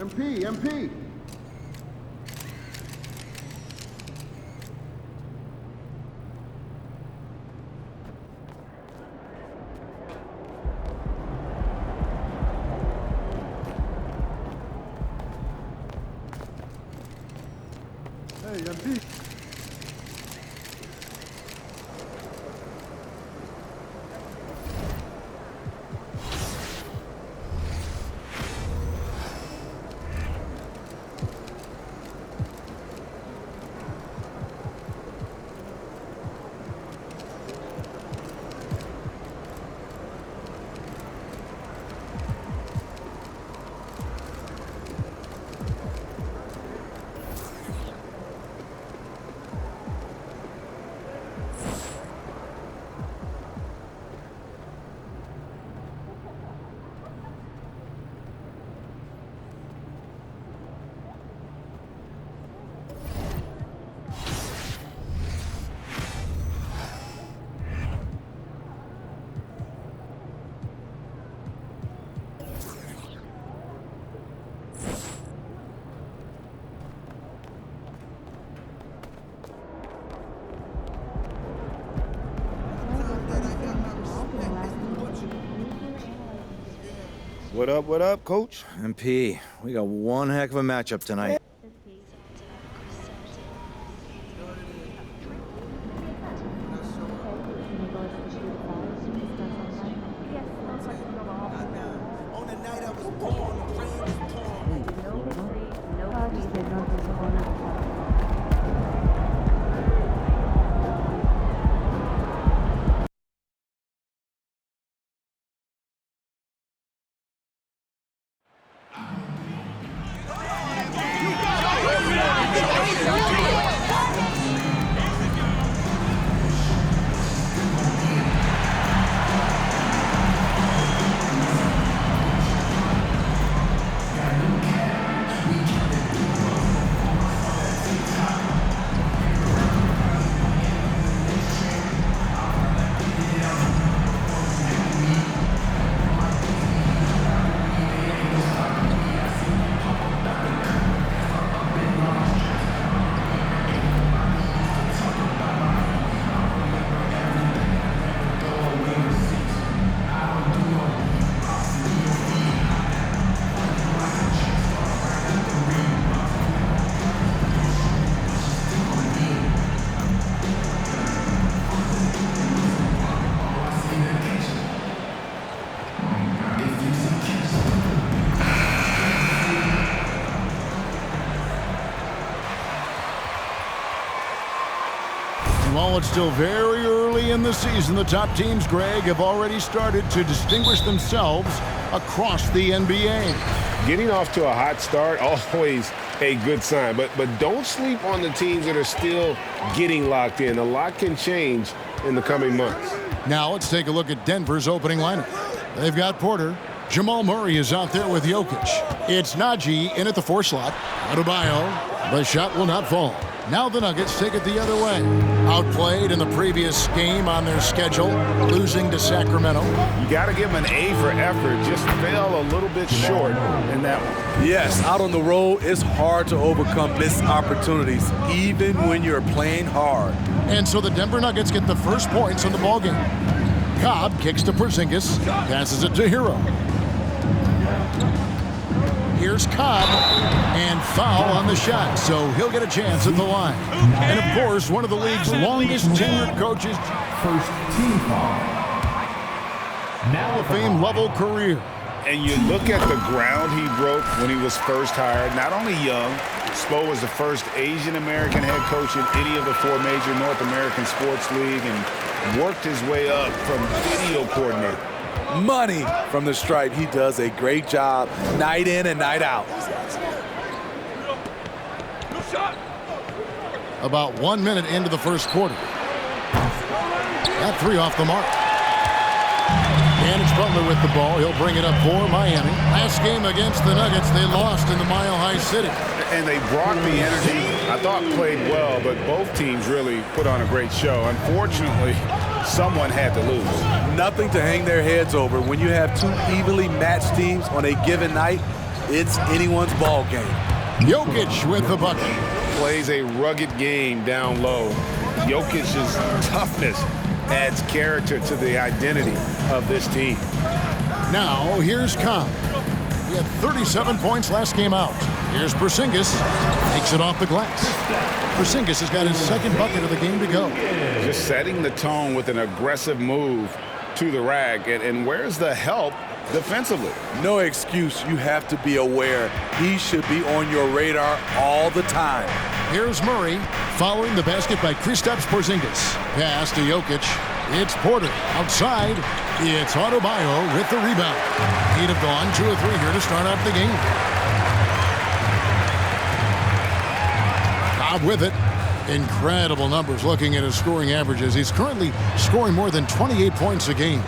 MP. Hey, MP. What up, Coach? MP, we got one heck of a matchup tonight. While it's still very early in the season, the top teams, Greg, have already started to distinguish themselves across the NBA. Getting off to a hot start, always a good sign. But don't sleep on the teams that are still getting locked in. A lot can change in the coming months. Now let's take a look at Denver's opening lineup. They've got Porter. Jamal Murray is out there with Jokic. It's Najee in at the 4 slot. Adebayo. The shot will not fall. Now the Nuggets take it the other way. Outplayed in the previous game on their schedule, losing to Sacramento. You got to give them an A for effort. Just fell a little bit short in that one. Yes, out on the road, it's hard to overcome missed opportunities, even when you're playing hard. And so the Denver Nuggets get the first points in the ballgame. Cobb kicks to Porzingis, passes it to Hero. Here's Cobb, and foul on the shot, so he'll get a chance at the line. And, of course, one of the league's longest tenured coaches. First team foul. Hall of Fame level career. And you look at the ground he broke when he was first hired. Not only young, Spo was the first Asian-American head coach in any of the 4 major North American sports league and worked his way up from video coordinator. Money from the stripe. He does a great job night in and night out. About 1 minute into the first quarter. That 3 off the mark. And it's Butler with the ball. He'll bring it up for Miami. Last game against the Nuggets, they lost in the Mile High City. And they brought the energy. I thought played well, but both teams really put on a great show. Unfortunately, someone had to lose. Nothing to hang their heads over. When you have 2 evenly matched teams on a given night, it's anyone's ball game. Jokic with the bucket. Plays a rugged game down low. Jokic's toughness adds character to the identity of this team. Now, here's Cobb. He had 37 points last game out. Here's Porzingis. Takes it off the glass. Porzingis has got his second bucket of the game to go. Just setting the tone with an aggressive move to the rack. And where's the help defensively? No excuse. You have to be aware. He should be on your radar all the time. Here's Murray following the basket by Kristaps Porzingis. Pass to Jokic. It's Porter outside. It's Adebayo with the rebound. He'd have gone 2 or 3 here to start out the game. Cobb with it. Incredible numbers looking at his scoring averages. He's currently scoring more than 28 points a game.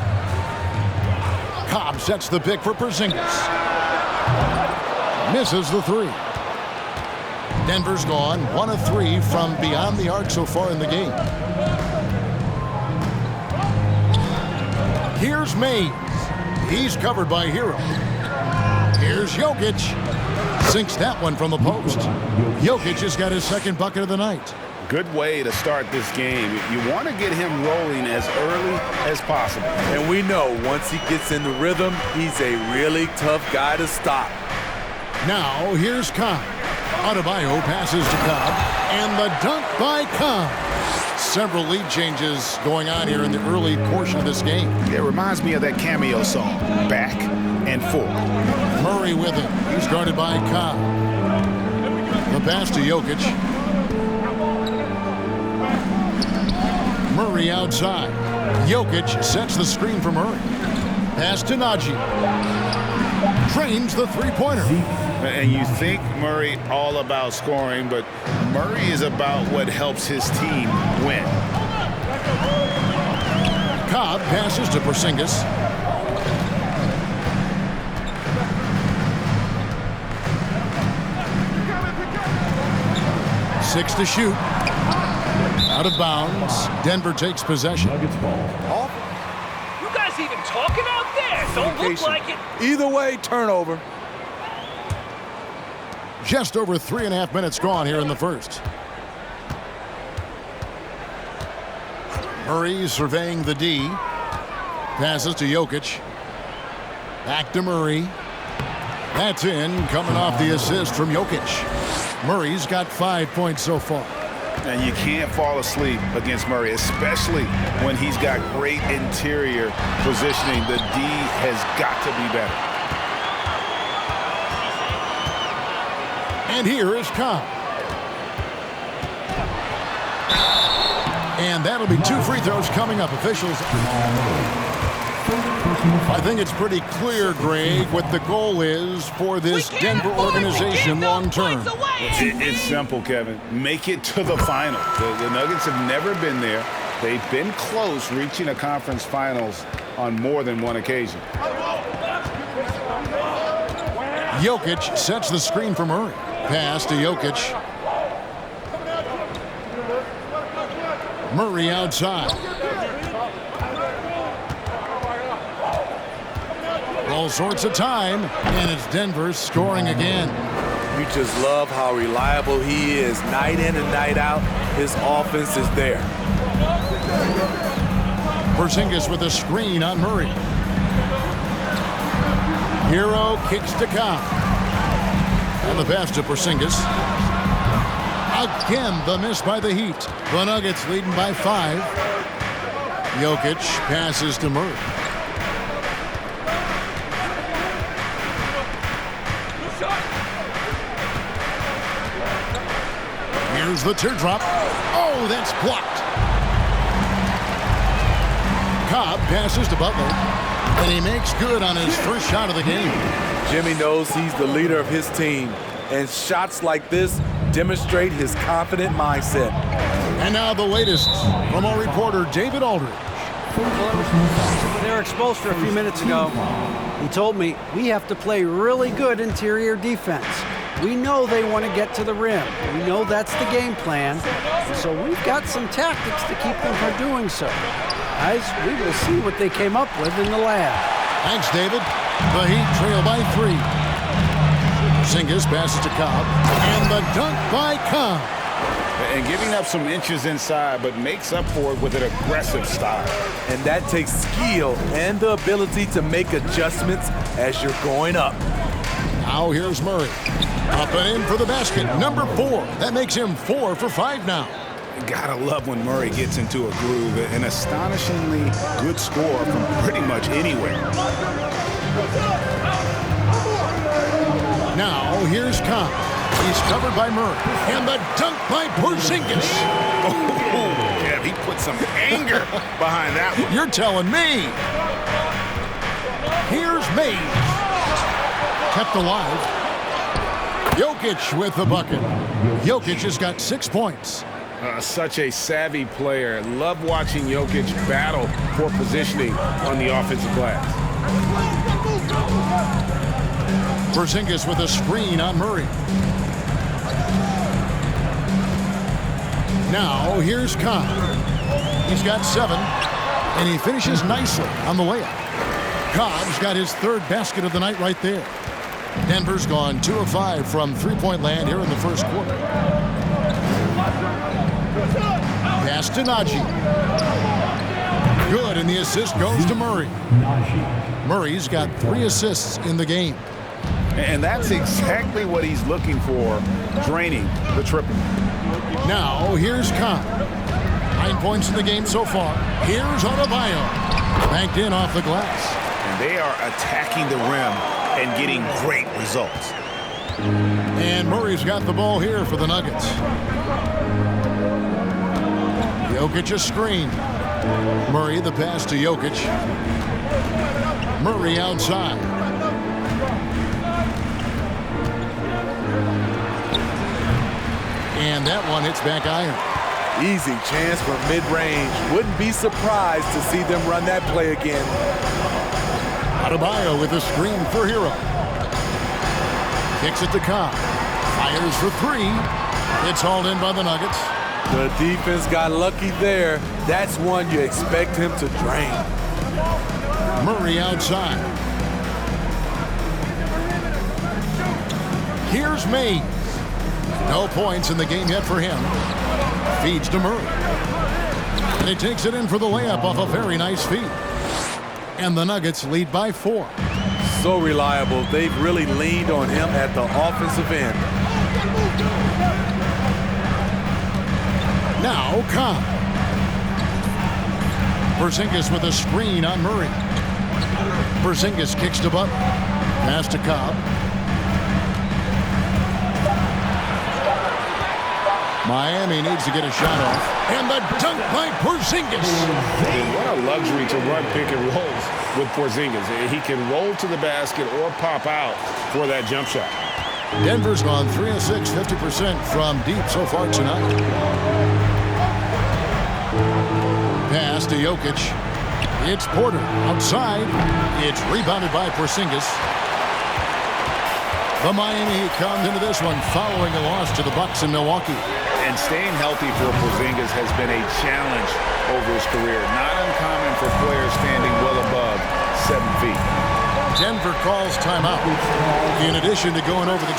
Cobb sets the pick for Porzingis. Misses the 3. Denver's gone 1 of 3 from beyond the arc so far in the game. Here's Mays. He's covered by Hero. Here's Jokic. Sinks that one from the post. Jokic has got his second bucket of the night. Good way to start this game. You want to get him rolling as early as possible. And we know once he gets in the rhythm, he's a really tough guy to stop. Now, here's Cobb. Adebayo passes to Cobb, and the dunk by Cobb. Several lead changes going on here in the early portion of this game. It reminds me of that cameo song, Back and Forth. Murray with it. He's guarded by Cobb. The pass to Jokic. Murray outside. Jokic sets the screen for Murray. Pass to Najee. Trains the three-pointer. And you think Murray all about scoring, but Murray is about what helps his team win. Cobb passes to Porzingis. Six to shoot. Out of bounds. Denver takes possession. Nuggets ball. You guys even talking out there? Don't look like it. Either way, turnover. Just over 3.5 minutes gone here in the first. Murray surveying the D. Passes to Jokic. Back to Murray. That's in, coming off the assist from Jokic. Murray's got 5 points so far. And you can't fall asleep against Murray, especially when he's got great interior positioning. The D has got to be better. And here is Cobb. And that'll be 2 free throws coming up. Officials. I think it's pretty clear, Greg, what the goal is for this Denver organization long term. It's simple, Kevin. Make it to the final. The Nuggets have never been there. They've been close reaching a conference finals on more than one occasion. Jokic sets the screen for Murray. Pass to Jokic. Murray outside. All sorts of time, and it's Denver scoring again. You just love how reliable he is. Night in and night out, his offense is there. Porzingis with a screen on Murray. Hero kicks to Cobb. And the pass to Porzingis. Again, the miss by the Heat. The Nuggets leading by 5. Jokic passes to Murray. Here's the teardrop. Oh, that's blocked. Cobb passes to Butler, and he makes good on his first shot of the game. Jimmy knows he's the leader of his team, and shots like this demonstrate his confident mindset. And now the latest from our reporter, David Aldridge. They were exposed for a few minutes ago. He told me we have to play really good interior defense. We know they want to get to the rim. We know that's the game plan. So we've got some tactics to keep them from doing so. Guys, we will see what they came up with in the lab. Thanks, David. The Heat trail by 3. Porzingis passes to Cobb. And the dunk by Cobb. And giving up some inches inside, but makes up for it with an aggressive style. And that takes skill and the ability to make adjustments as you're going up. Now here's Murray. Up and in for the basket. Number 4. That makes him 4 for 5 now. Gotta love when Murray gets into a groove. An astonishingly good score from pretty much anywhere. Now here's Cobb. He's covered by Murray. And the dunk by Porzingis. Oh, yeah, he put some anger behind that one. You're telling me. Here's Mays. Kept alive. Jokic with the bucket. Jokic has got 6 points. Such a savvy player. Love watching Jokic battle for positioning on the offensive glass. Porzingis with a screen on Murray. Now here's Cobb. He's got 7, and he finishes nicely on the layup. Cobb's got his 3rd basket of the night right there. Denver's gone 2 of 5 from three-point land here in the first quarter. Pass to Najee. Good, and the assist goes to Murray. Murray's got 3 assists in the game. And that's exactly what he's looking for, draining the triple. Now, here's Cobb. 9 points in the game so far. Here's Adebayo. Banked in off the glass. And they are attacking the rim and getting great results. And Murray's got the ball here for the Nuggets. Jokic a screen. Murray the pass to Jokic. Murray outside. And that one hits back iron. Easy chance for mid-range. Wouldn't be surprised to see them run that play again. Adebayo with a screen for Hero. Kicks it to Cobb. Fires for 3. It's hauled in by the Nuggets. The defense got lucky there. That's one you expect him to drain. Murray outside. Here's Mays. No points in the game yet for him. Feeds to Murray. And he takes it in for the layup off a very nice feed. And the Nuggets lead by 4. So reliable. They've really leaned on him at the offensive end. Now Cobb. Porzingis with a screen on Murray. Porzingis kicks to Butler. Pass to Cobb. Miami needs to get a shot off. And the dunk by Porzingis. What a luxury to run pick and rolls with Porzingis. He can roll to the basket or pop out for that jump shot. Denver's gone 3 of 6, 50% from deep so far tonight. Pass to Jokic. It's Porter outside. It's rebounded by Porzingis. The Miami Heat comes into this one following a loss to the Bucks in Milwaukee. And staying healthy for Porzingis has been a challenge over his career. Not uncommon for players standing well above 7 feet. Denver calls timeout. In addition to going over the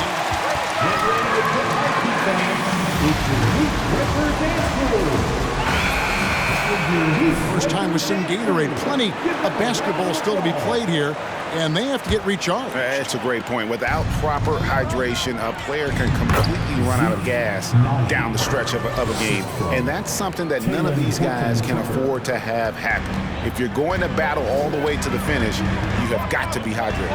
first time with some Gatorade. Plenty of basketball still to be played here, and they have to get recharged. That's a great point. Without proper hydration, a player can completely run out of gas down the stretch of a game. And that's something that none of these guys can afford to have happen. If you're going to battle all the way to the finish, you have got to be hydrated.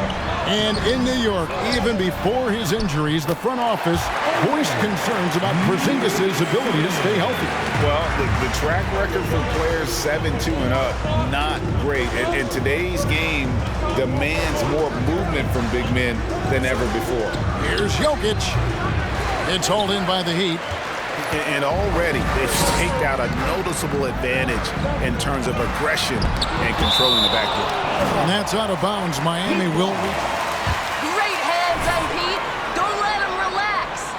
And in New York, even before his injuries, the front office voiced concerns about Porzingis' ability to stay healthy. Well, the track record for players 7-2 and up, not great. And today's game demands more movement from big men than ever before. Here's Jokic. It's hauled in by the Heat. And already they've staked out a noticeable advantage in terms of aggression and controlling the backcourt. And that's out of bounds. Miami will. Great hands on Pete. Don't let him relax.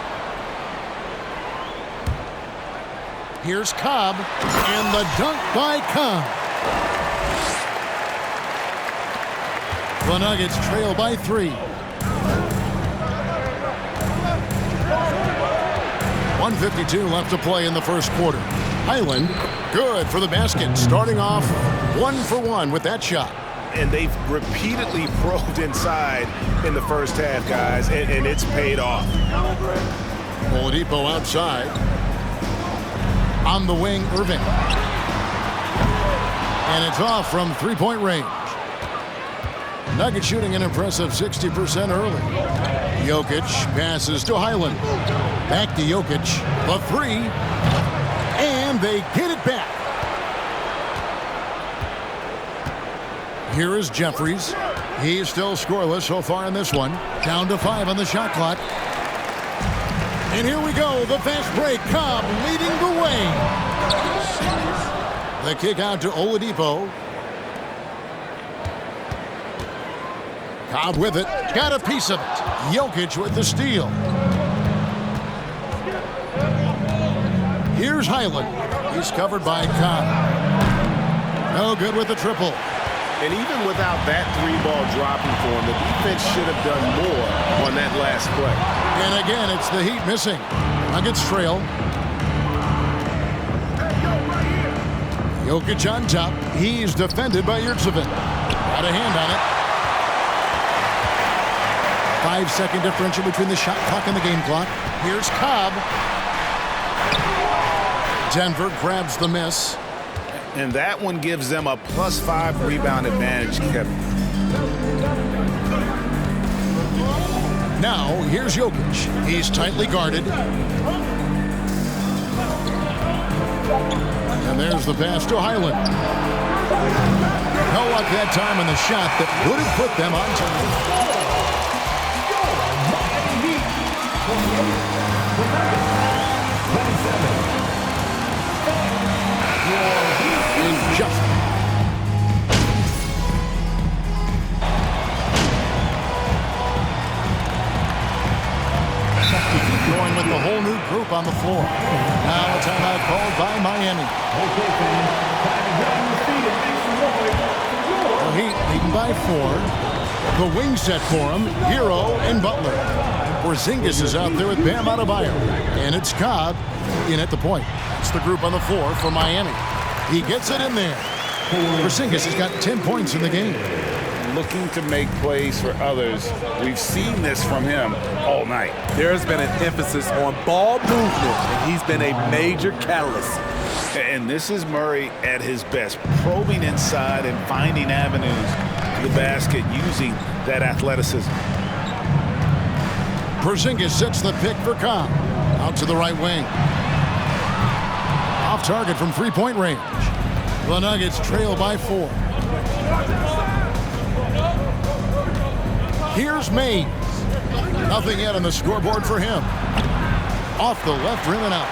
Here's Cobb. And the dunk by Cobb. The Nuggets trail by 3. 1:52 left to play in the first quarter. Highland, good for the basket, starting off 1 for 1 with that shot. And they've repeatedly probed inside in the first half, guys, and it's paid off. Oladipo outside. On the wing, Irving. And it's off from three-point range. Nuggets shooting an impressive 60% early. Jokic passes to Highland. Back to Jokic. The three. And they get it back. Here is Jeffries. He's still scoreless so far in this one. Down to 5 on the shot clock. And here we go. The fast break. Cobb leading the way. The kick out to Oladipo. Cobb with it. Got a piece of it. Jokic with the steal. Here's Highland. He's covered by Cobb. No good with the triple. And even without that three-ball dropping for him, the defense should have done more on that last play. And again, it's the Heat missing. Nuggets trail. Jokic on top. He's defended by Yurtseven. Got a hand on it. 5-second differential between the shot clock and the game clock. Here's Cobb. Denver grabs the miss. And that one gives them a +5 rebound advantage, Kevin. Now, here's Jokic. He's tightly guarded. And there's the pass to Highland. No luck that time on the shot that would have put them on top. Going with the whole new group on the floor. Now a timeout called by Miami. The Heat leading by 4. The wing set for him, Hero and Butler. Porzingis is out there with Bam Adebayo. And it's Cobb in at the point. It's the group on the floor for Miami. He gets it in there. Porzingis has got 10 points in the game. Looking to make plays for others. We've seen this from him all night. There's been an emphasis on ball movement, and he's been a major catalyst. And this is Murray at his best, probing inside and finding avenues to the basket using that athleticism. Porzingis sets the pick for Cobb. Out to the right wing. Off target from three-point range. The Nuggets trail by 4. Here's Mays. Nothing yet on the scoreboard for him. Off the left rim and out.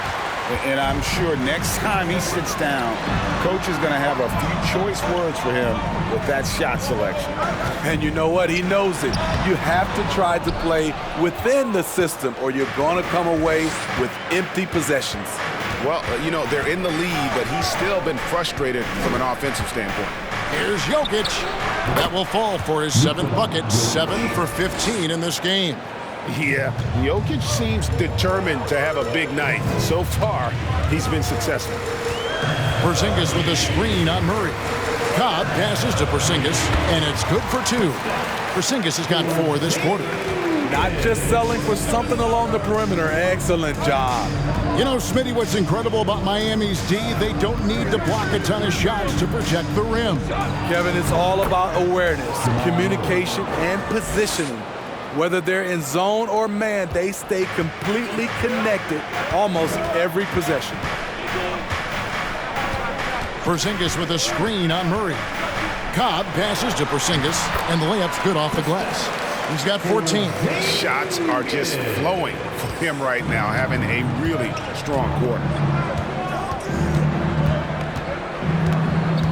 And I'm sure next time he sits down, coach is going to have a few choice words for him with that shot selection. And you know what? He knows it. You have to try to play within the system or you're going to come away with empty possessions. Well, you know, they're in the lead, but he's still been frustrated from an offensive standpoint. Here's Jokic. That will fall for his 7th bucket. 7 for 15 in this game. Yeah, Jokic seems determined to have a big night. So far, he's been successful. Porzingis with a screen on Murray. Cobb passes to Porzingis, and it's good for 2. Porzingis has got 4 this quarter. Not just selling for something along the perimeter. Excellent job. You know, Smitty, what's incredible about Miami's D, they don't need to block a ton of shots to protect the rim. Kevin, it's all about awareness, communication, and positioning. Whether they're in zone or man, they stay completely connected almost every possession. Porzingis with a screen on Murray. Cobb passes to Porzingis, and the layup's good off the glass. He's got 14. Shots are just flowing for him right now, having a really strong quarter.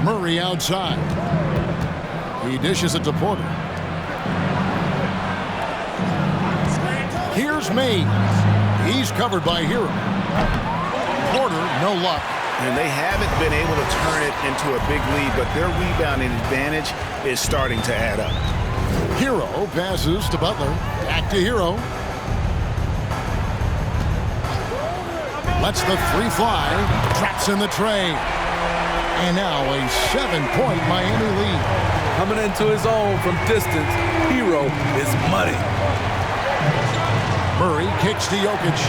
Murray outside. He dishes it to Porter. Here's Mays. He's covered by Hero. Porter, no luck. And they haven't been able to turn it into a big lead, but their rebounding advantage is starting to add up. Hero passes to Butler. Back to Hero. Lets the three fly. Traps in the tray. And now a 7-point Miami lead. Coming into his own from distance, Hero is money. Murray kicks to Jokic.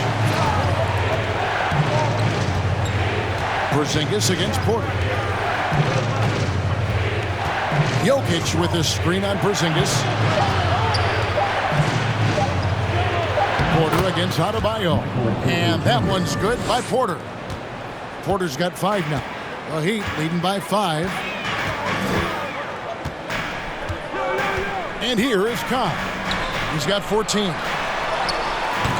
Porzingis against Porter. Jokic with the screen on Porzingis. Porter against Adebayo. And that one's good by Porter. Porter's got 5 now. The Heat leading by 5. And here is Cobb. He's got 14.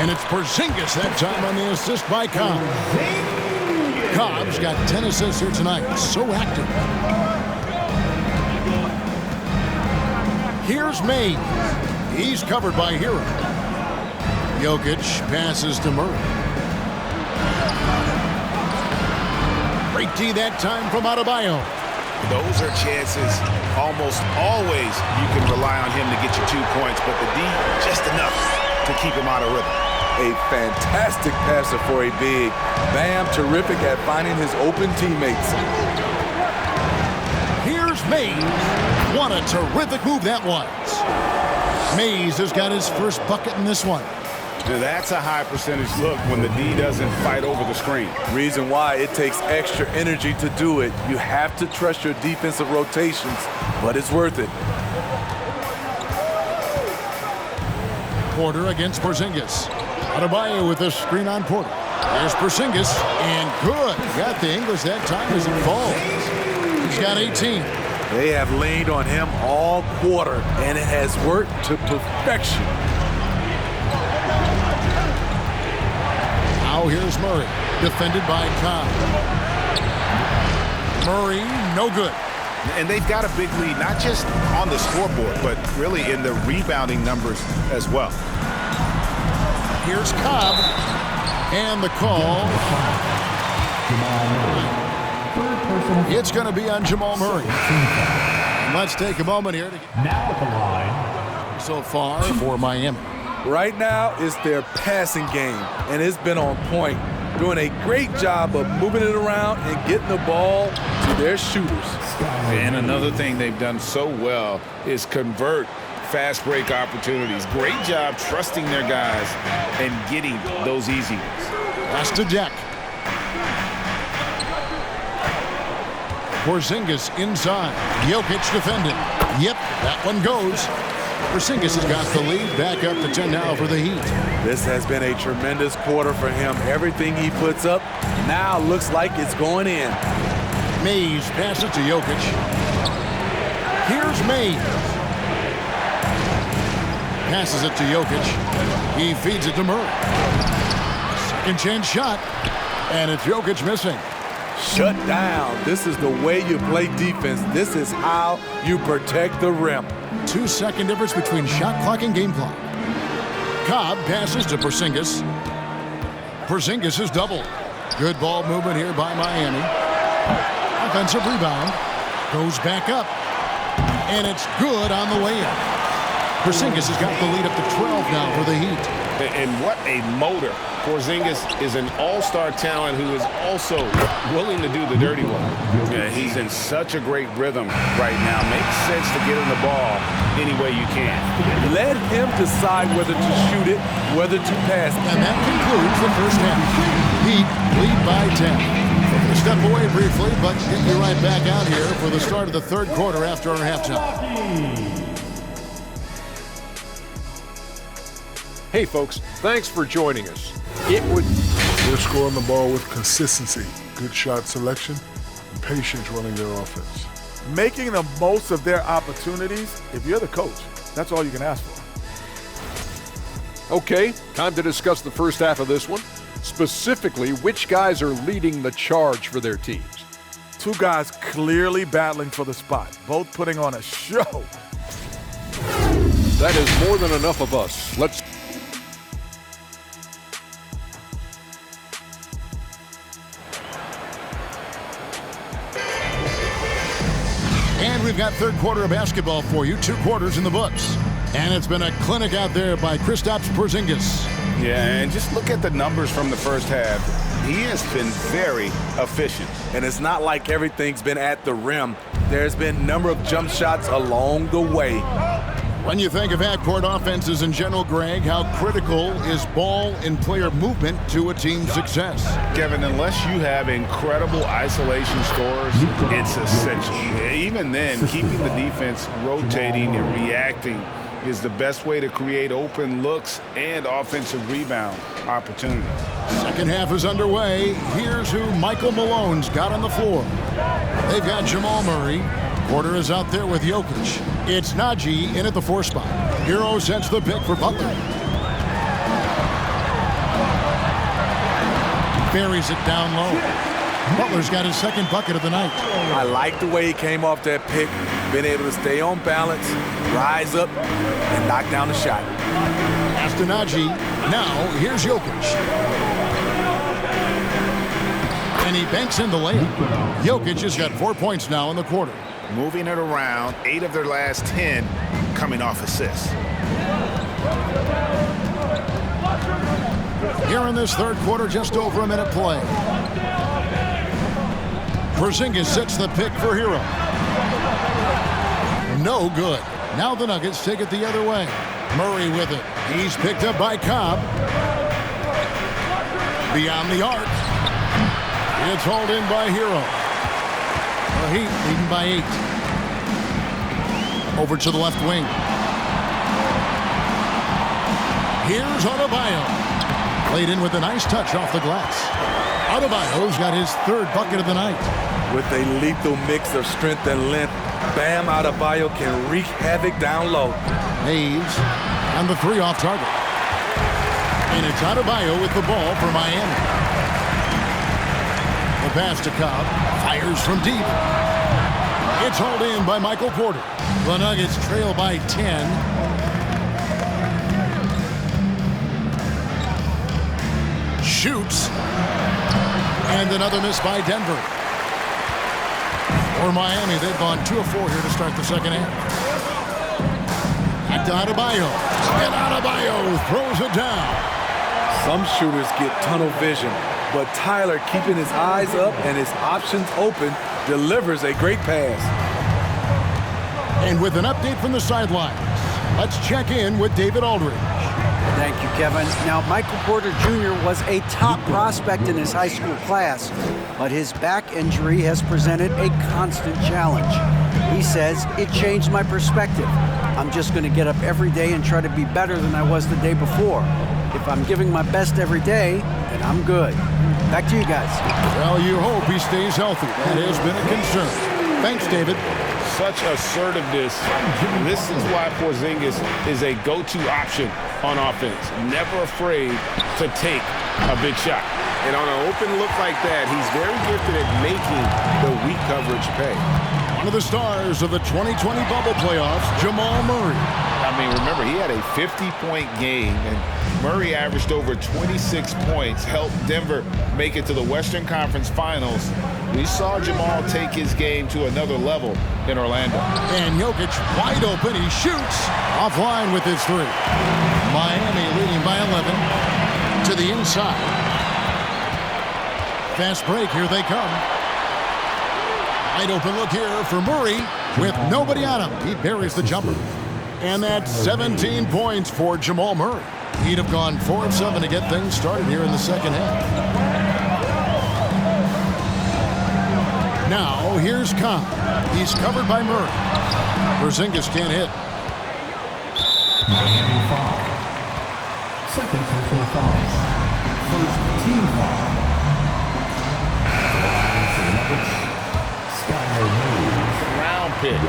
And it's Porzingis that time on the assist by Cobb. Cobb's got 10 assists here tonight. So active. Here's May. He's covered by Hero. Jokic passes to Murray. Great D that time from Adebayo. Those are chances almost always you can rely on him to get you 2 points, but the D just enough to keep him out of rhythm. A fantastic passer for a big. Bam, terrific at finding his open teammates. Here's Mays. What a terrific move that was. Mays has got his first bucket in this one. Now that's a high percentage look when the D doesn't fight over the screen. Reason why it takes extra energy to do it. You have to trust your defensive rotations, but it's worth it. Porter against Porzingis. Adebayo with the screen on Porter. There's Porzingis, and good. Got the English that time as it falls. He's got 18. They have leaned on him all quarter, and it has worked to perfection. Now here's Murray, defended by Cobb. Murray, no good. And they've got a big lead, not just on the scoreboard, but really in the rebounding numbers as well. Here's Cobb, and the call. It's going to be on Jamal Murray. Let's take a moment here to get now at the line. So far for Miami. Right now, it's their passing game, and it's been on point. Doing a great job of moving it around and getting the ball to their shooters. And another thing they've done so well is convert fast break opportunities. Great job trusting their guys and getting those easy ones. Pass to Jack. Porzingis inside. Jokic defending. Yep, that one goes. Porzingis has got the lead. Back up to 10 now for the Heat. This has been a tremendous quarter for him. Everything he puts up now looks like it's going in. Mays passes to Jokic. Here's Mays. Passes it to Jokic. He feeds it to Murray. Second chance shot. And it's Jokic missing. Shut down. This is the way you play defense. This is how you protect the rim. 2-second difference between shot clock and game clock. Cobb passes to Porzingis. Porzingis is doubled. Good ball movement here by Miami. Offensive rebound. Goes back up. And it's good on the way in. Porzingis has got the lead up to 12 now for the Heat. And what a motor. Porzingis is an all-star talent who is also willing to do the dirty work. Yeah, he's in such a great rhythm right now. Makes sense to get him the ball any way you can. Let him decide whether to shoot it, whether to pass. And that concludes the first half. Heat lead by 10. We'll step away briefly, but get you right back out here for the start of the third quarter after our halftime. Hey folks, thanks for joining us. We're scoring the ball with consistency, good shot selection, and patience running their offense. Making the most of their opportunities. If you're the coach, that's all you can ask for. Okay, time to discuss the first half of this one. Specifically, which guys are leading the charge for their teams? Two guys clearly battling for the spot, both putting on a show. That is more than enough of us. Let's And we've got third quarter of basketball for you. 2 quarters in the books. And it's been a clinic out there by Kristaps Porzingis. Yeah, and just look at the numbers from the first half. he has been very efficient. And it's not like everything's been at the rim. There's been a number of jump shots along the way. When you think of half-court offenses in general, Greg, how critical is ball and player movement to a team's success? Kevin, unless you have incredible isolation scores, it's essential. Even then, keeping the defense rotating and reacting is the best way to create open looks and offensive rebound opportunities. Second half is underway. Here's who Michael Malone's got on the floor. They've got Jamal Murray. Porter is out there with Jokic. It's Najee in at the 4 spot. Hero sets the pick for Butler. Buries it down low. Butler's got his second bucket of the night. I like the way he came off that pick, been able to stay on balance, rise up, and knock down the shot. Pass to Najee. Now, here's Jokic. And he banks in the layup. Jokic has got 4 points now in the quarter. Moving it around, 8 of their last 10 coming off assists. Here in this third quarter, just over a minute play. Porzingis sets the pick for Hero. No good. Now the Nuggets take it the other way. Murray with it. He's picked up by Cobb. Beyond the arc. It's hauled in by Hero. The Heat leading by 8. Over to the left wing. Here's Adebayo. Played in with a nice touch off the glass. Adebayo's got his third bucket of the night. With a lethal mix of strength and length, Bam Adebayo can wreak havoc down low. Hayes on the 3 off target. And it's Adebayo with the ball for Miami. The pass to Cobb. Fires from deep. It's hauled in by Michael Porter. The Nuggets trail by 10. Shoots. And another miss by Denver. For Miami, they've gone 2 of 4 here to start the second half. Back to Adebayo. And Adebayo throws it down. Some shooters get tunnel vision, but Tyler, keeping his eyes up and his options open, delivers a great pass. And with an update from the sidelines, let's check in with David Aldridge. Thank you, Kevin. Now, Michael Porter Jr. was a top prospect in his high school class, but his back injury has presented a constant challenge. He says, it changed my perspective. I'm just going to get up every day and try to be better than I was the day before. If I'm giving my best every day, then I'm good. Back to you guys. Well, you hope he stays healthy. That has been a concern. Thanks, David. Such assertiveness. This is why Porzingis is a go-to option on offense. Never afraid to take a big shot. And on an open look like that, he's very gifted at making the weak coverage pay. One of the stars of the 2020 bubble playoffs, Jamal Murray. I mean, remember, he had a 50-point game, and Murray averaged over 26 points, helped Denver make it to the Western Conference Finals. We saw Jamal take his game to another level in Orlando. And Jokic wide open. He shoots offline with his 3. Miami leading by 11 to the inside. Fast break. Here they come. Wide open look here for Murray with nobody on him. He buries the jumper. And that's 17 points for Jamal Murray. He'd have gone 4 of 7 to get things started here in the second half. Now, here's Cobb. He's covered by Murray. Porzingis can't hit. Miami foul. Second personal foul. First team foul. Round pick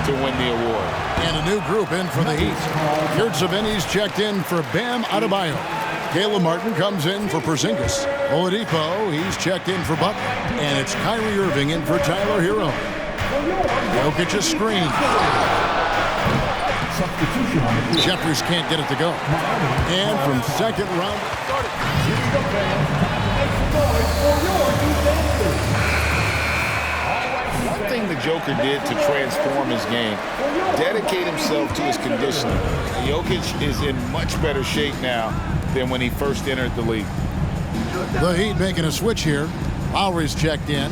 to win the award. And a new group in for the Heat. Kurtzavini's checked in for Bam Adebayo. Caleb Martin comes in for Porzingis. Oladipo, he's checked in for Butler. And it's Kyrie Irving in for Tyler Hero. Jokic a screen. Jeffries can't get it to go. And from second round. One thing the Joker did to transform his game, dedicate himself to his conditioning. Jokic is in much better shape now than when he first entered the league. The Heat making a switch here. Lowry's checked in.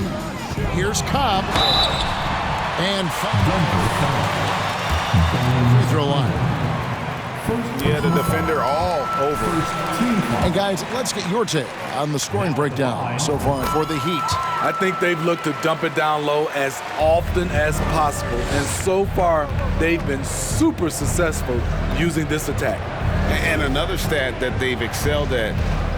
Here's Cobb. And free throw line. Yeah, the defender all over. And guys, let's get your take on the scoring breakdown so far for the Heat. I think they've looked to dump it down low as often as possible. And so far, they've been super successful using this attack. And another stat that they've excelled at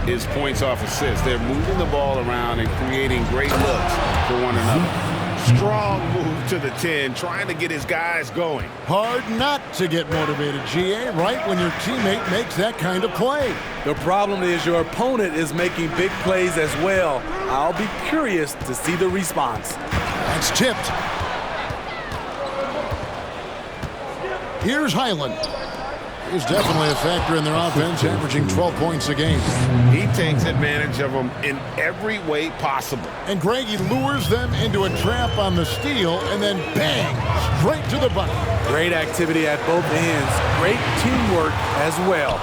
is points off assists. They're moving the ball around and creating great looks for one another. Strong move to the 10, trying to get his guys going. Hard not to get motivated, GA, right when your teammate makes that kind of play. The problem is your opponent is making big plays as well. I'll be curious to see the response. That's tipped. Here's Highland. He's definitely a factor in their offense, averaging 12 points a game. He takes advantage of them in every way possible. And Greg, he lures them into a trap on the steal, and then bang, straight to the bucket. Great activity at both ends. Great teamwork as well.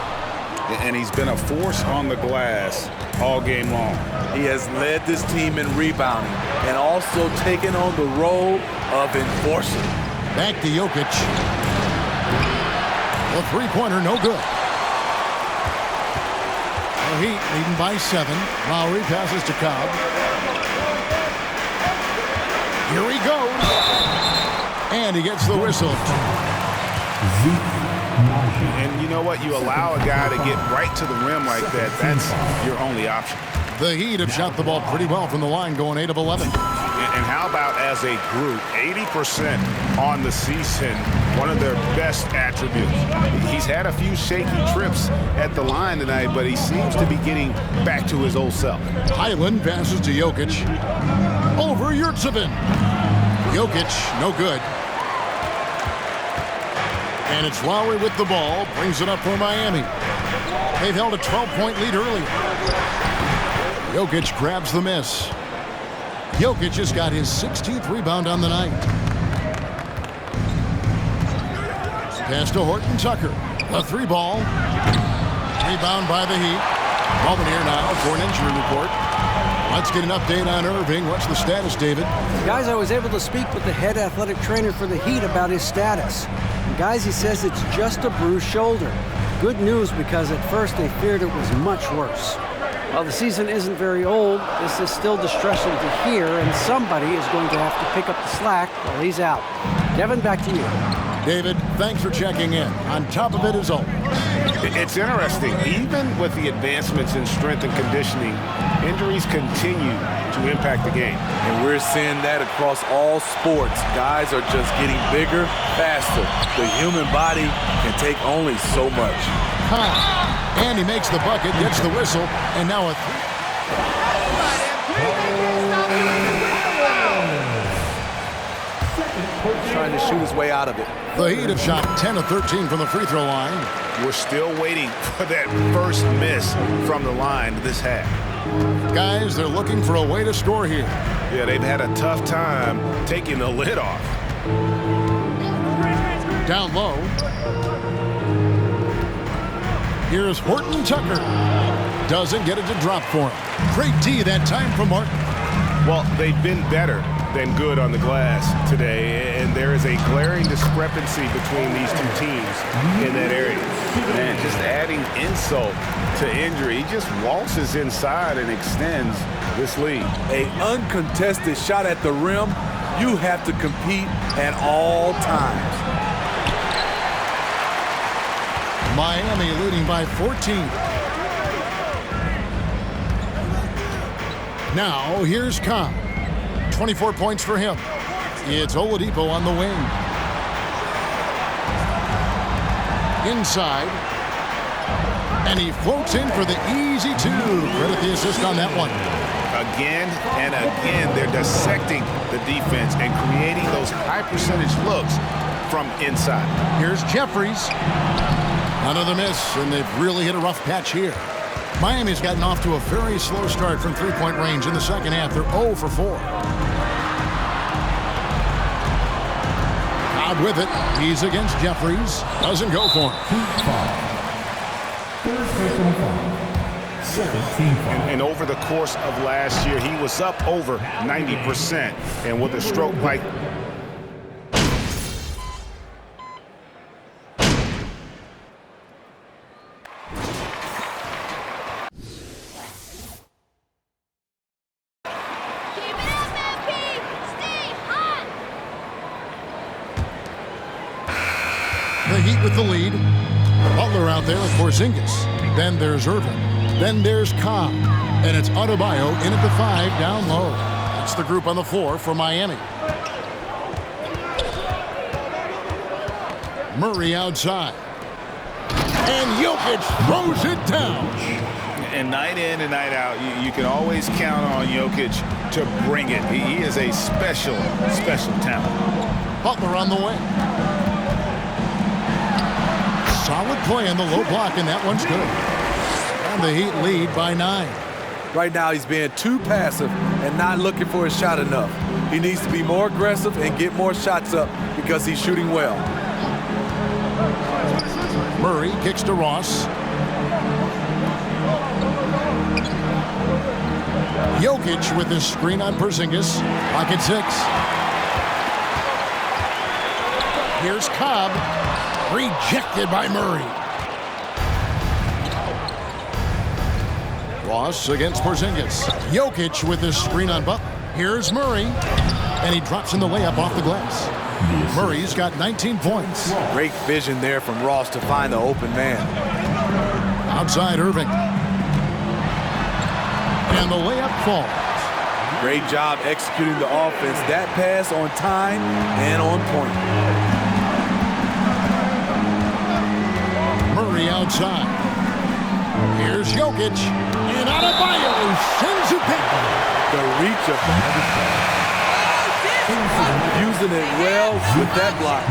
And he's been a force on the glass all game long. He has led this team in rebounding and also taken on the role of enforcer. Back to Jokic. A three-pointer, no good. The Heat leading by 7. Lowry passes to Cobb. Here he goes. And he gets the whistle. And you know what? You allow a guy to get right to the rim like that. That's your only option. The Heat have shot the ball pretty well from the line, going 8 of 11. And how about as a group, 80% on the season, one of their best attributes. He's had a few shaky trips at the line tonight, but he seems to be getting back to his old self. Highland passes to Jokic. Over Yurtsevin. Jokic, no good. And it's Lowry with the ball, brings it up for Miami. They've held a 12-point lead earlier. Jokic grabs the miss. Jokic has got his 16th rebound on the night. Pass to Horton Tucker. A 3-ball. Rebound by the Heat. Moment here now for an injury report. Let's get an update on Irving. What's the status, David? Guys, I was able to speak with the head athletic trainer for the Heat about his status. And guys, he says it's just a bruised shoulder. Good news, because at first they feared it was much worse. While the season isn't very old, this is still distressing to hear, and somebody is going to have to pick up the slack while he's out. Kevin, back to you. David, thanks for checking in. On top of it is always. It's interesting. Even with the advancements in strength and conditioning, injuries continue to impact the game. And we're seeing that across all sports. Guys are just getting bigger, faster. The human body can take only so much. And he makes the bucket, gets the whistle, and now a trying to shoot his way out of it. The Heat have shot 10 of 13 from the free throw line. We're still waiting for that first miss from the line this half. Guys, they're looking for a way to score here. Yeah, they've had a tough time taking the lid off. Down low. Here's Horton Tucker. Doesn't get it to drop for him. Great D that time from Martin. Well, they've been better than good on the glass today, and there is a glaring discrepancy between these two teams in that area. Man, just adding insult to injury, he just waltzes inside and extends this lead. An uncontested shot at the rim, you have to compete at all times. Miami leading by 14. Now, here's Cobb. 24 points for him. It's Oladipo on the wing. Inside. And he floats in for the easy 2. Credit the assist on that one. Again and again, they're dissecting the defense and creating those high percentage looks from inside. Here's Jeffries. Another miss, and they've really hit a rough patch here. Miami's gotten off to a very slow start from three-point range in the second half. They're 0 for 4. Cobb with it. He's against Jeffries. Doesn't go for him. And over the course of last year, he was up over 90%. And with a stroke like The Heat with the lead. Butler out there with Porzingis. Then there's Irving. Then there's Cobb. And it's Adebayo in at the 5 down low. That's the group on the floor for Miami. Murray outside. And Jokic throws it down. And night in and night out, you can always count on Jokic to bring it. He is a special, special talent. Butler on the wing. Solid play in the low block, and that one's good. And the Heat lead by 9. Right now, he's being too passive and not looking for his shot enough. He needs to be more aggressive and get more shots up because he's shooting well. Murray kicks to Ross. Jokic with his screen on Porzingis. Pocket 6. Here's Cobb. Rejected by Murray. Ross against Porzingis. Jokic with his screen on Butler. Here's Murray. And he drops in the layup off the glass. Murray's got 19 points. Great vision there from Ross to find the open man. Outside Irving. And the layup falls. Great job executing the offense. That pass on time and on point. Murray outside. Here's Jokic. And Adebayo sends it down. The reach of using it well with that block.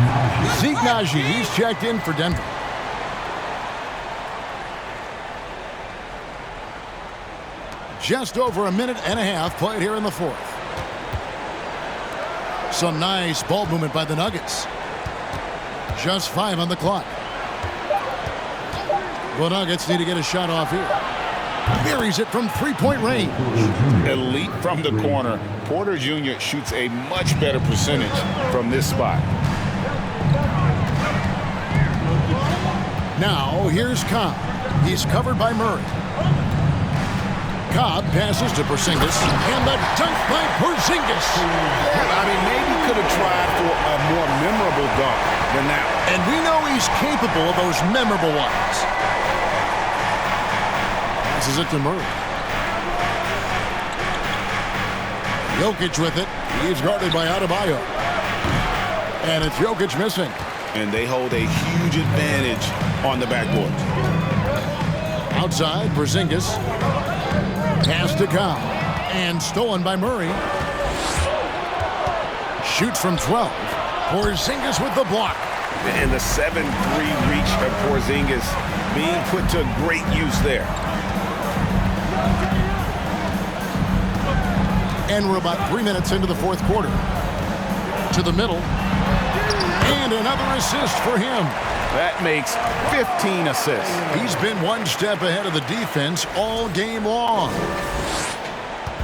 Zeke Naji, he's checked in for Denver. Just over a minute and a half played here in the fourth. Some nice ball movement by the Nuggets. Just 5 on the clock. The Nuggets need to get a shot off here. Buries it from three-point range. Elite from the corner. Porter Jr. shoots a much better percentage from this spot. Now, here's Cobb. He's covered by Murray. Cobb passes to Porzingis. And the dunk by Porzingis. I mean, maybe could have tried for a more memorable dunk than that one. And we know he's capable of those memorable ones. Passes it to Murray. Jokic with it. He's guarded by Adebayo. And it's Jokic missing. And they hold a huge advantage on the backboard. Outside, Porzingis. Pass to Cobb. And stolen by Murray. Shoots from 12. Porzingis with the block. And the 7-3 reach of Porzingis being put to great use there. And we're about 3 minutes into the fourth quarter. To the middle. And another assist for him. That makes 15 assists. He's been one step ahead of the defense all game long.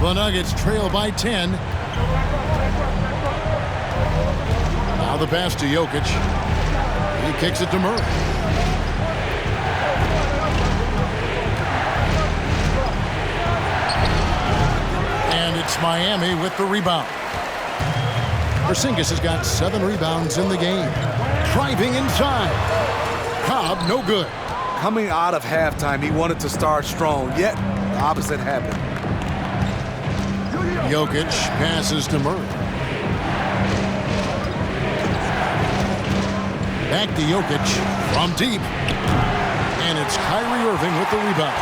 The Nuggets trail by 10. Now the pass to Jokic. He kicks it to Murray. And it's Miami with the rebound. Porzingis has got 7 rebounds in the game. Driving inside. Cobb, no good. Coming out of halftime, he wanted to start strong, yet the opposite happened. Jokic passes to Murray. Back to Jokic from deep. And it's Kyrie Irving with the rebound.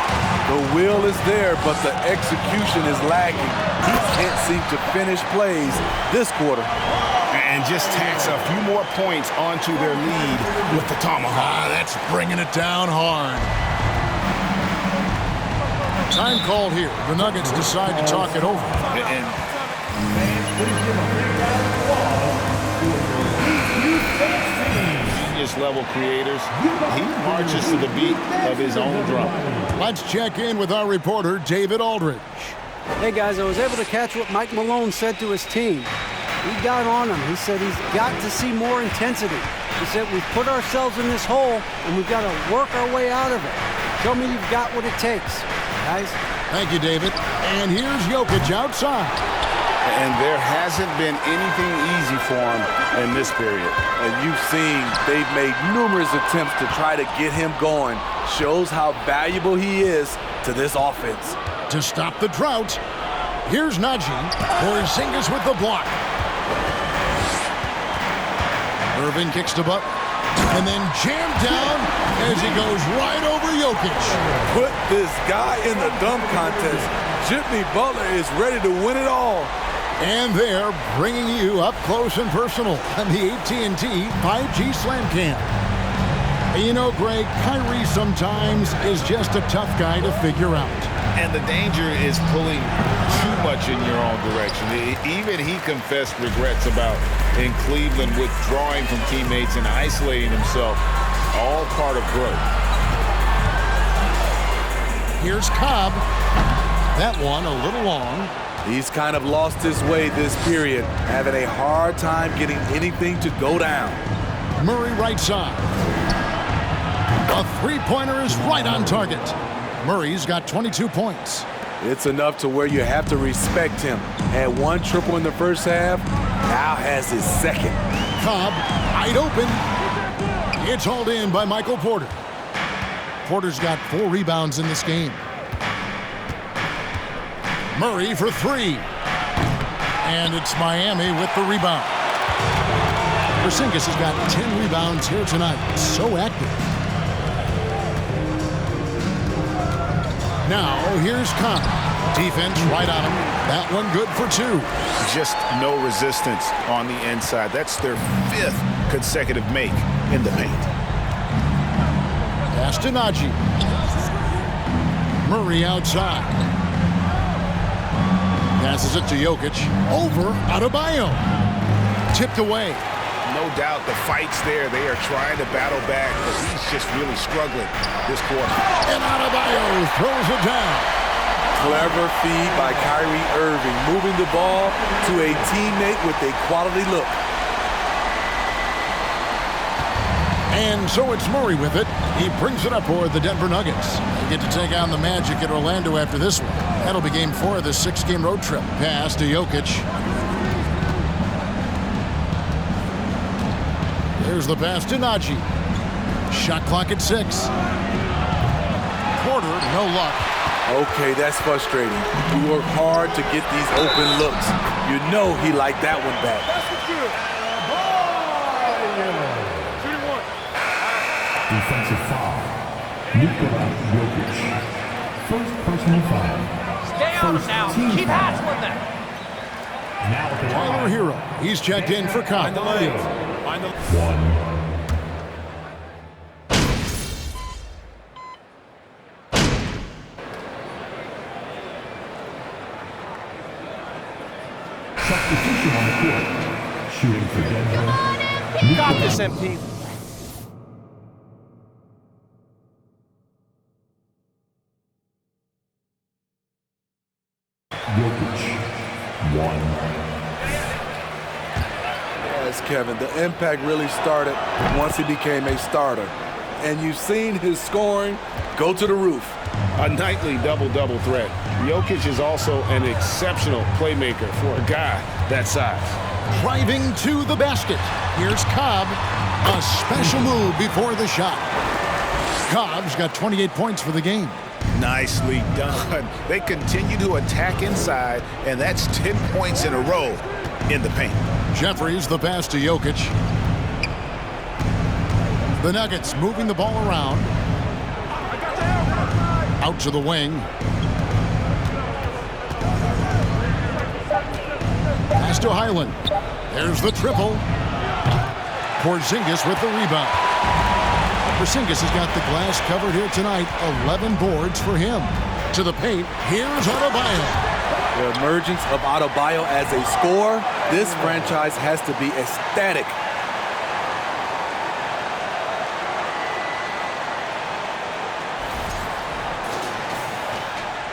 The will is there, but the execution is lagging. He can't seem to finish plays this quarter. And just tacks a few more points onto their lead with the tomahawk. That's bringing it down hard. Time called here. The Nuggets decide to talk it over. And surface-level creators. He marches to the beat of his own drum. Let's check in with our reporter, David Aldridge. Hey, guys, I was able to catch what Mike Malone said to his team. He got on him. He said he's got to see more intensity. He said we've put ourselves in this hole, and we've got to work our way out of it. Show me you've got what it takes, guys. Thank you, David. And here's Jokic outside. And there hasn't been anything easy for him in this period. And you've seen they've made numerous attempts to try to get him going. Shows how valuable he is to this offense. To stop the drought, here's Najee. Porzingis with the block. Irving kicks to Butler. And then jammed down as he goes right over Jokic. Put this guy in the dunk contest. Jimmy Butler is ready to win it all. And they're bringing you up close and personal on the AT&T 5G Slam Cam. You know, Greg, Kyrie sometimes is just a tough guy to figure out. And the danger is pulling too much in your own direction. Even he confessed regrets about in Cleveland withdrawing from teammates and isolating himself. All part of growth. Here's Cobb. That one a little long. He's kind of lost his way this period, having a hard time getting anything to go down. Murray right side. A three-pointer is right on target. Murray's got 22 points. It's enough to where you have to respect him. Had one triple in the first half, now has his second. Cobb, wide open. It's hauled in by Michael Porter. Porter's got 4 rebounds in this game. Murray for 3. And it's Miami with the rebound. Porzingis has got 10 rebounds here tonight. So active. Now, here's Cobb. Defense right on him. That one good for 2. Just no resistance on the inside. That's their 5th consecutive make in the paint. Pass to Najee. Murray outside. Passes it to Jokic. Over Adebayo. Tipped away. No doubt the fight's there. They are trying to battle back, but he's just really struggling this quarter. And Adebayo throws it down. Clever feed by Kyrie Irving, moving the ball to a teammate with a quality look. And so it's Murray with it. He brings it up for the Denver Nuggets. They get to take on the Magic at Orlando after this one. That'll be game 4 of the 6-game road trip. Pass to Jokic. Here's the pass to Najee. Shot clock at 6. Porter, no luck. Okay, that's frustrating. You work hard to get these open looks. You know he liked that one back. Defensive foul. Jokic. First personal foul. Stay on him now. Keep hassling them. Now at the Tyler Hero. He's checked in for Cobb. 1. Substitution on the court. Shooting for Denver. You got this, MP. Jokic. 1. Yes, Kevin, the impact really started once he became a starter. And you've seen his scoring go to the roof. A nightly double-double threat. Jokic is also an exceptional playmaker for a guy that size. Driving to the basket. Here's Cobb. A special move before the shot. Cobb's got 28 points for the game. Nicely done. They continue to attack inside, and that's 10 points in a row in the paint. Jeffries the pass to Jokic. The Nuggets moving the ball around. Out to the wing. Pass to Highland. There's the triple. Porzingis with the rebound. Porzingis has got the glass covered here tonight. 11 boards for him. To the paint. Here's Adebayo. The emergence of Adebayo as a scorer, this franchise has to be ecstatic.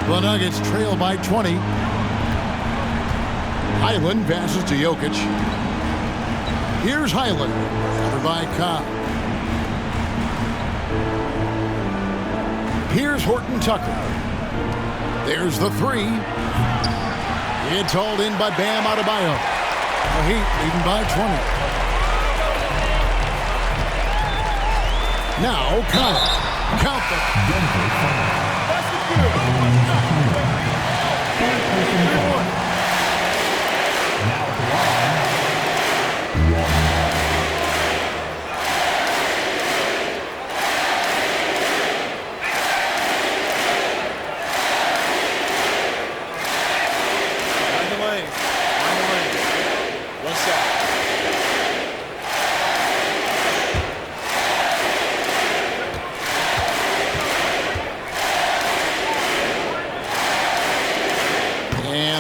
The Nuggets trail by 20. Highland passes to Jokic. Here's Highland, covered by Cobb. Here's Horton Tucker. There's the three. It's hauled in by Bam Adebayo. The Heat leading by 20. Now Kyle. Count them.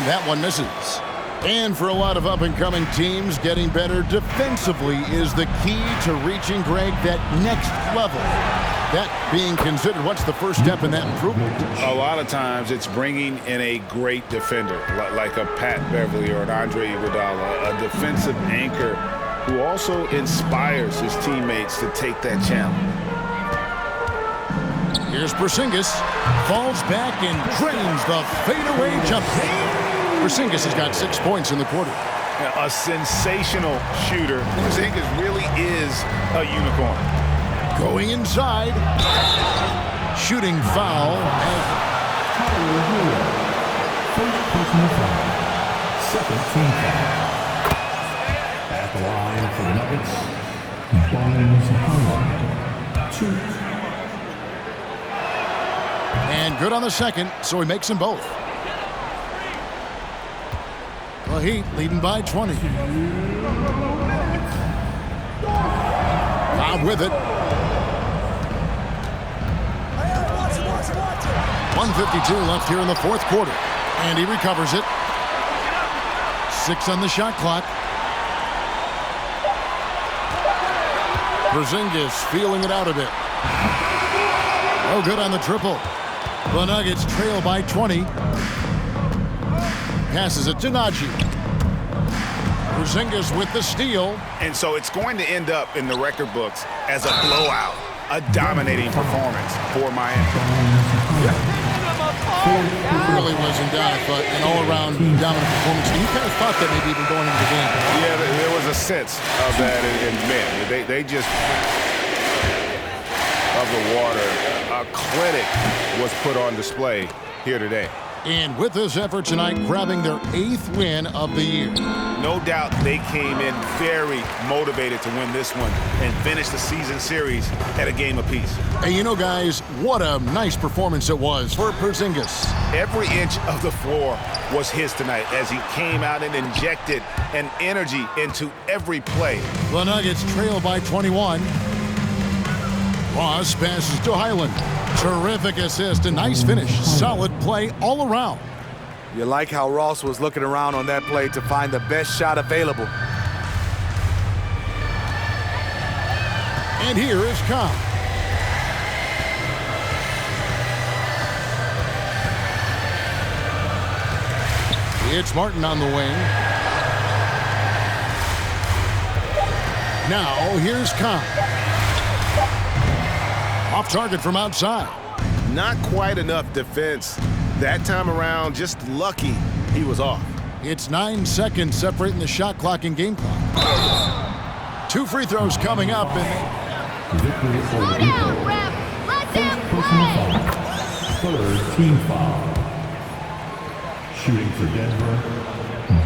That one misses. And for a lot of up-and-coming teams, getting better defensively is the key to reaching, Greg, that next level. That being considered, what's the first step in that improvement? A lot of times it's bringing in a great defender, like a Pat Beverly or an Andre Iguodala, a defensive anchor who also inspires his teammates to take that challenge. Here's Porzingis, falls back and drains the fadeaway jumper. Porzingis has got 6 points in the quarter. A sensational shooter. Porzingis really is a unicorn. Going inside. Shooting foul. First personal foul. Second team foul. At the line for the Nuggets, Barnes Howard. 2. And good on the second, so he makes them both. The Heat leading by 20. Cobb with it. 1:52 left here in the fourth quarter. And he recovers it. 6 on the shot clock. Porzingis feeling it out a bit. Oh, good on the triple. The Nuggets trail by 20. Passes it to Najee. Porzingis with the steal. And so it's going to end up in the record books as a blowout, a dominating performance for Miami. Really was in doubt, but an all-around dominant performance. And you kind of thought that maybe even going into the game. Yeah, there was a sense of that in men. They just of the water. A clinic was put on display here today. And with this effort tonight, grabbing their 8th win of the year. No doubt they came in very motivated to win this one and finish the season series at a game apiece. And you know, guys, what a nice performance it was for Porzingis. Every inch of the floor was his tonight as he came out and injected an energy into every play. The Nuggets trail by 21. Ross passes to Highland. Terrific assist, a nice finish. Solid play all around. You like how Ross was looking around on that play to find the best shot available. And here is Cobb. It's Martin on the wing. Now here's Cobb. Off target from outside. Not quite enough defense. That time around, just lucky he was off. It's 9 seconds separating the shot clock and game clock. 2 free throws coming up. And Slow down, ref. Let them play. Third team foul. Shooting for Denver,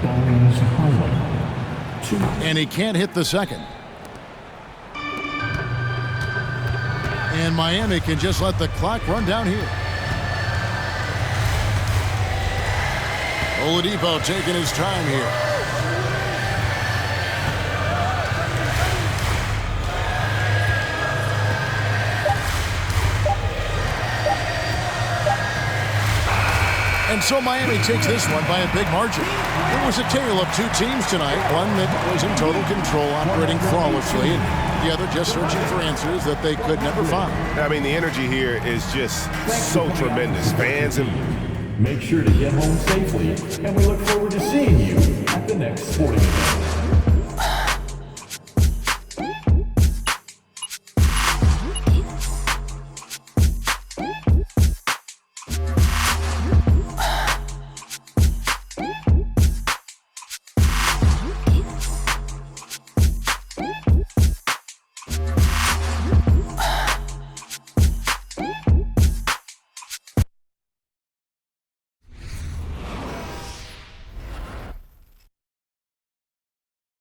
Barnes Howard. 2. And he can't hit the second. And Miami can just let the clock run down here. Oladipo taking his time here. And so Miami takes this one by a big margin. It was a tale of 2 teams tonight. One that was in total control, operating flawlessly, and the other just searching for answers that they could never find. I mean, the energy here is just so tremendous. Fans have Make sure to get home safely, and we look forward to seeing you at the next sporting event.